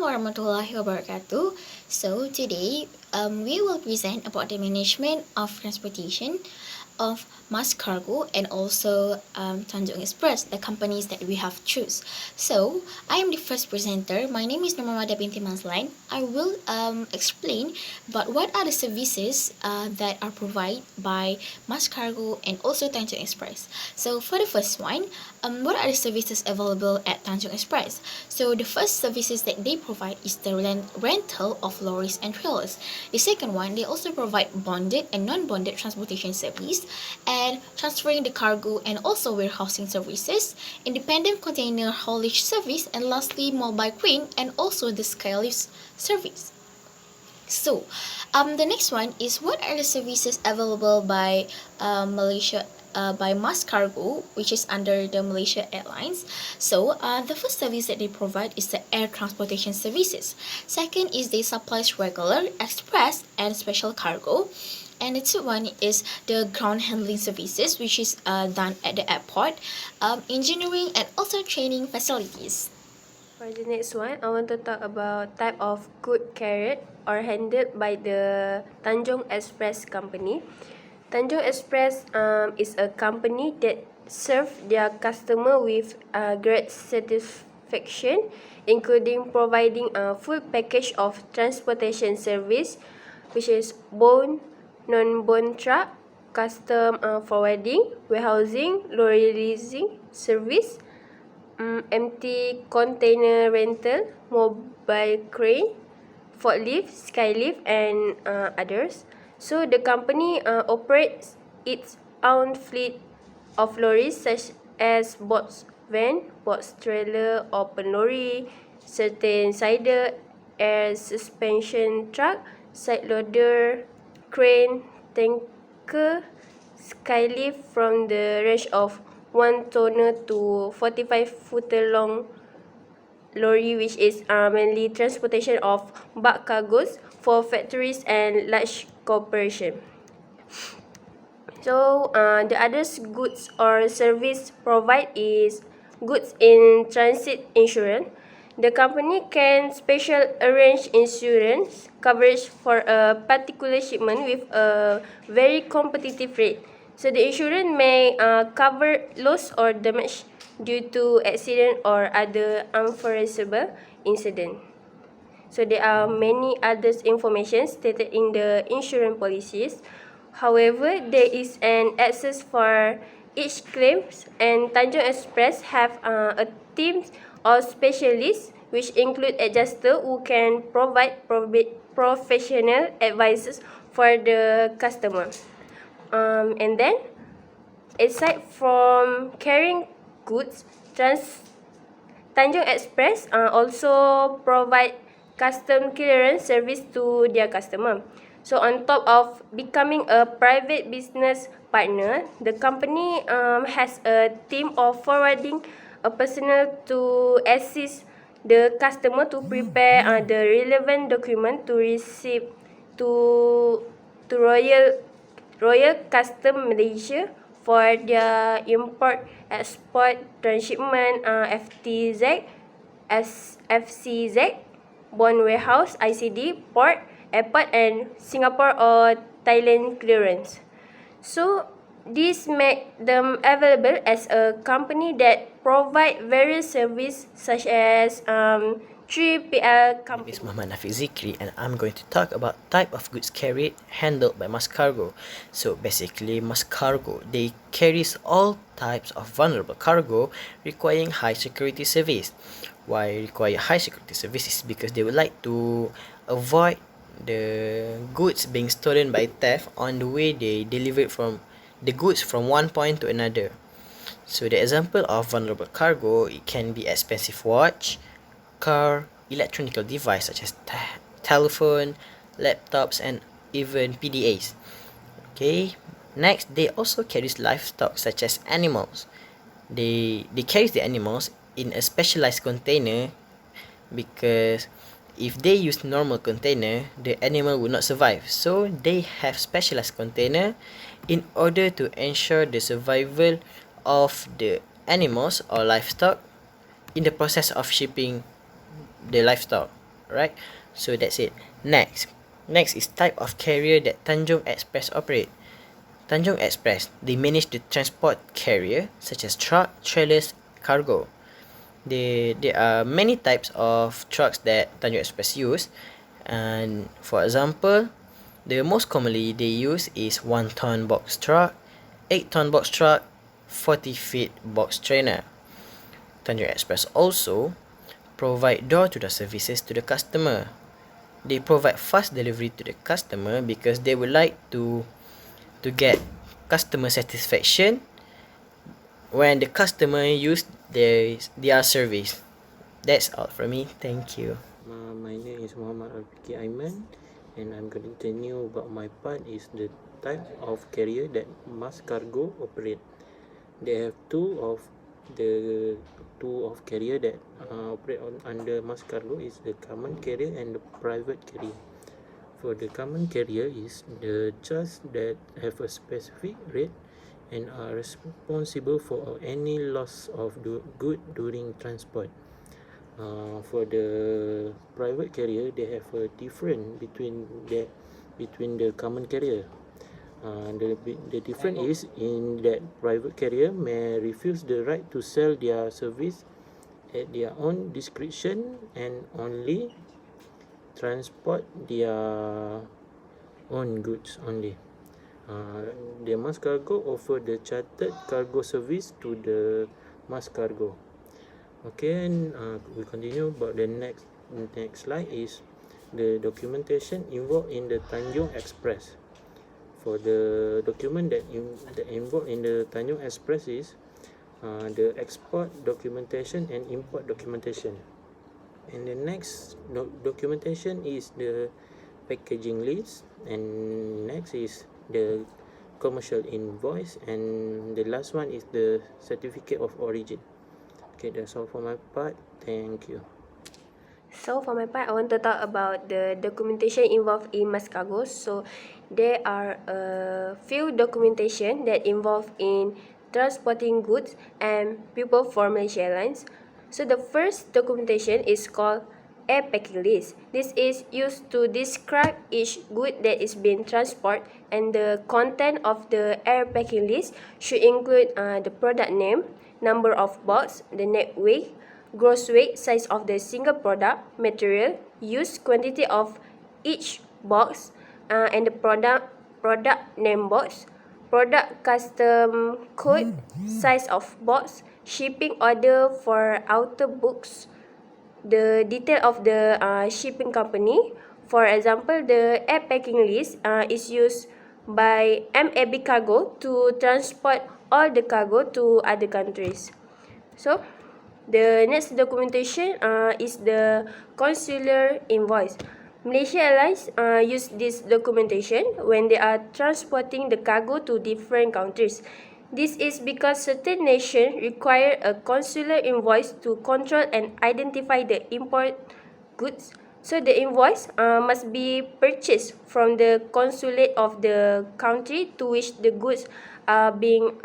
warahmatullahi wabarakatuh. So today, we will present about the management of transportation of Maskargo and also Tanjong Express, the companies that we have choose. So I am the first presenter. My name is Normamada binti Manslain. I will explain about what are the services that are provided by Maskargo and also Tanjong Express. So for the first one, what are the services available at Tanjong Express? So the first services that they provide is the rental of lorries and trailers. The second one, they also provide bonded and non-bonded transportation service and transferring the cargo and also warehousing services, independent container haulage service, and lastly mobile crane and also the skylift service. So, the next one is what are the services available by Malaysia by Maskargo, which is under the Malaysia Airlines. So, the first service that they provide is the air transportation services. Second is they supplies regular, express, and special cargo. And the third one is the ground handling services, which is done at the airport, engineering, and also training facilities. For the next one, I want to talk about type of good carried or handled by the Tanjong Express company. Tanjong Express is a company that serves their customer with great satisfaction, including providing a full package of transportation service, which is bone, non-bone truck, custom forwarding, warehousing, lorry leasing service, empty container rental, mobile crane, forklift, skylift, and others. So the company operates its own fleet of lorries such as box van, box trailer, open lorry, certain cider, air suspension truck, side loader, crane, tanker, skylift from the range of 1 tonner to 45 footer long lorry, which is mainly transportation of bulk cargoes for factories and large corporation. So the other goods or service provide is goods in transit insurance. The company can special arrange insurance coverage for a particular shipment with a very competitive rate. So the insurance may cover loss or damage due to accident or other unforeseeable incident. So there are many other information stated in the insurance policies. However, there is an access for each claims, and Tanjong Express have a team of specialists which include adjuster who can provide professional advices for the customer. And then, aside from carrying goods, Tanjong Express also provide custom clearance service to their customer. So on top of becoming a private business partner, the company has a team of forwarding a personnel to assist the customer to prepare the relevant document to receive to Royal Custom Malaysia for their import, export, transshipment, FTZ, FCZ, bond warehouse, ICD, port, airport, and Singapore or Thailand clearance. So this make them available as a company that provide various services such as 3PL My name is company. Muhammad Nafiq Zikri and I'm going to talk about type of goods carried handled by Maskargo. So basically Maskargo, they carries all types of vulnerable cargo requiring high security service. Why require high security service is because they would like to avoid the goods being stolen by theft on the way they deliver from the goods from one point to another. So the example of vulnerable cargo, it can be expensive watch, car, electronic device such as telephone, laptops, and even PDAs. Okay. Next, they also carries livestock such as animals. They carry the animals in a specialized container because if they use normal container, the animal will not survive. So they have specialized container in order to ensure the survival of the animals or livestock in the process of shipping the livestock. Alright, so that's it. Next is type of carrier that Tanjong Express operate. Tanjong Express, they manage to transport carrier such as truck, trailers, cargo. There are many types of trucks that Tanjong Express use, and for example, the most commonly they use is 1-ton box truck, 8-ton box truck, 40-feet box trailer. Tanjong Express also provide door-to-door services to the customer. They provide fast delivery to the customer because they would like to get customer satisfaction when the customer use their service. That's all from me. Thank you. My name is Muhammad Alfiki Aiman, and I'm going to tell you about my part is the type of carrier that Maskargo operate. They have two of carrier that operate under Maskargo is the common carrier and the private carrier. For the common carrier is the charge that have a specific rate and are responsible for any loss of the good during transport. For the private carrier, they have a difference between the common carrier. The difference is in that private carrier may refuse the right to sell their service at their own discretion and only transport their own goods only. The Maskargo offer the chartered cargo service to the Maskargo. Okay, and we continue about the next slide is the documentation involved in the Tanjong Express. For the document that involved in the Tanjong Express is the export documentation and import documentation. And the next documentation is the packaging list, and next is the commercial invoice, and the last one is the certificate of origin. Okay, that's all for my part. Thank you. So for my part, I want to talk about the documentation involved in Maskargo. So there are a few documentation that involve in transporting goods and people for Malaysia Airlines. So the first documentation is called air packing list. This is used to describe each good that is being transported, and the content of the air packing list should include the product name, number of box, the net weight, gross weight, size of the single product, material, use, quantity of each box, and the product name box, product custom code, size of box, shipping order for outer books, the detail of the shipping company. For example, the air packing list is used by MAB Cargo to transport all the cargo to other countries. So the next documentation is the consular invoice. Malaysia Airlines use this documentation when they are transporting the cargo to different countries. This is because certain nations require a consular invoice to control and identify the import goods. So the invoice must be purchased from the consulate of the country to which the goods are being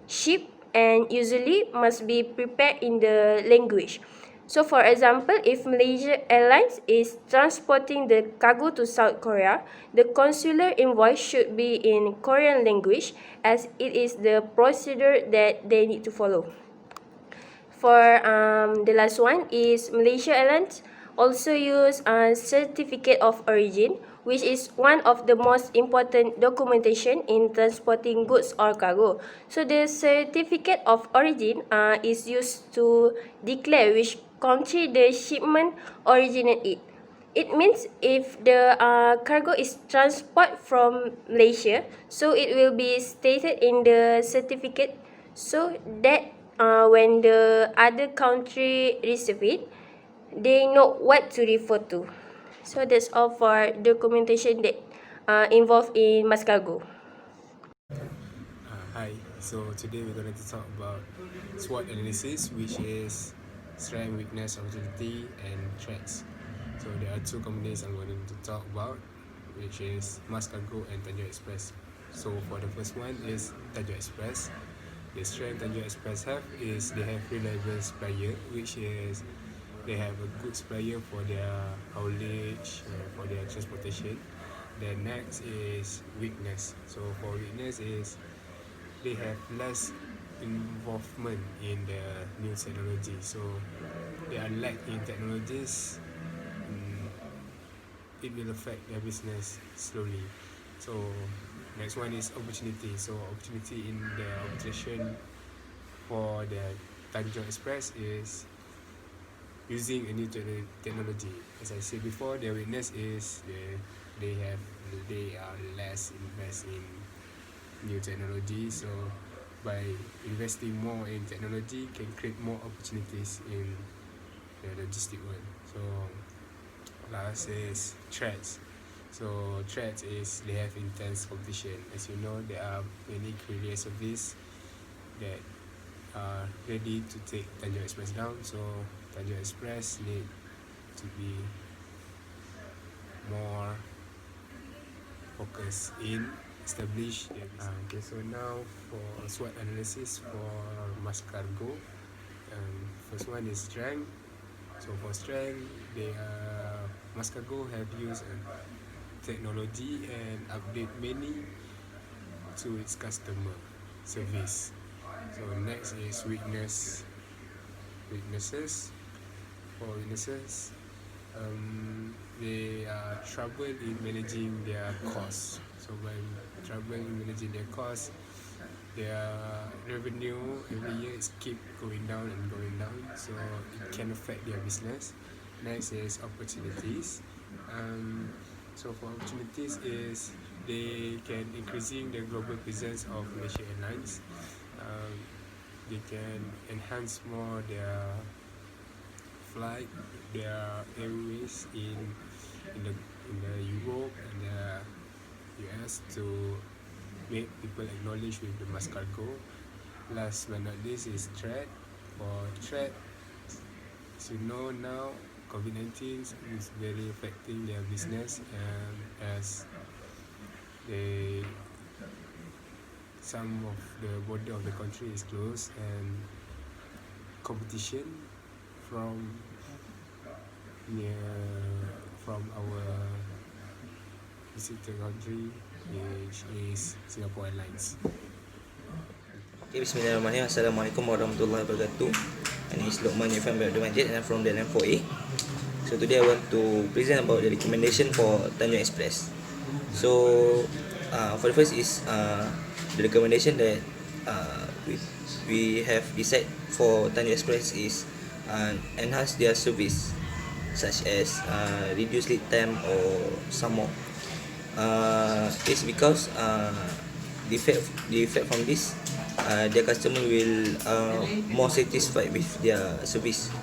shipped, and usually must be prepared in the language. So for example, if Malaysia Airlines is transporting the cargo to South Korea, the consular invoice should be in Korean language, as it is the procedure that they need to follow. For the last one is Malaysia Airlines also use a certificate of origin, which is one of the most important documentation in transporting goods or cargo. So the certificate of origin is used to declare which country the shipment originated. It means if the cargo is transported from Malaysia, so it will be stated in the certificate, so that when the other country receive it, they know what to refer to. So that's all for documentation that involved in Maskargo. Hi, so today we're going to talk about SWOT analysis, which is strength, weakness, opportunity, and threats. So there are two companies I'm going to talk about, which is Maskargo and Tanjong Express. So for the first one is Tanjong Express. The strength Tanjong Express have is they have reliable supplier, which is they have a good supplier for their haulage, for their transportation. Then next is weakness. So for weakness is they have less involvement in the new technology. So they are lack in technologies. It will affect their business slowly. So next one is opportunity. So opportunity in the operation for the Tanjong Express is using a new technology. As I said before, their weakness is they are less invest in new technology. So by investing more in technology can create more opportunities in the logistic world. So last is threats. So threats is they have intense competition. As you know, there are many courier service that are ready to take Tanjong Express down. So Tanjong Express need to be more focused in establish their business. Okay, so now for SWOT analysis for Maskargo. First one is strength. So for strength, Maskargo have used technology and update many to its customer service. So next is weaknesses. For weaknesses, they are trouble in managing their costs. So by trouble in managing their costs, their revenue every year is keep going down and going down. So it can affect their business. Next is opportunities. So for opportunities is they can increasing the global presence of Malaysia Airlines. They can enhance more their flight, their airways in the Europe and the US to make people acknowledge with the Maskargo. Last but not least is threat. For threat, as you know now, COVID-19 is very affecting their business, and as some of the border of the country is closed, and competition from our visitor country, which is Singapore Airlines. Okay, Bismillahirrahmanirrahim. Assalamualaikum warahmatullahi wabarakatuh. My name is Lokman Yufan Abdul Majid and I'm from the L4A. So today I want to present about the recommendation for Tanjong Express. So for the first is the recommendation that we have decided for Tanjong Express is enhance their service, such as reduce lead time or some more. It's because the effect from this, their customer will more satisfied with their service.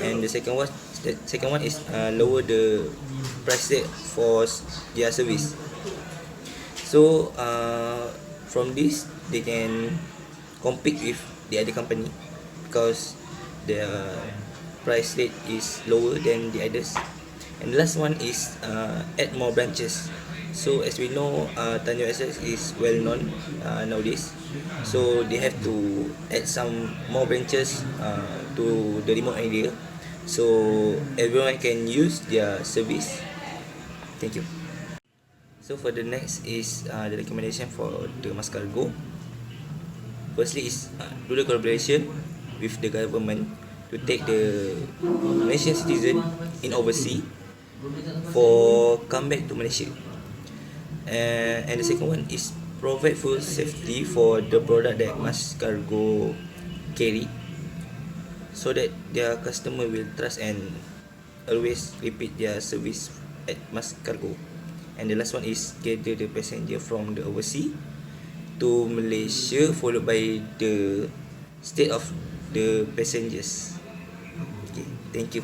And the second one is lower the price rate for their service. So from this they can compete with the other company because their price rate is lower than the others. And the last one is add more branches. So as we know, Tanjong Express is well known nowadays. So they have to add some more branches to the remote area, so everyone can use their service. Thank you. So for the next is the recommendation for the Maskargo. Firstly is do the collaboration with the government to take the Malaysian citizen in overseas for come back to Malaysia. And the second one is provide full safety for the product that Maskargo carry, so that their customer will trust and always repeat their service at Maskargo. And the last one is gather the passenger from the overseas to Malaysia, followed by the state of the passengers. Okay, thank you.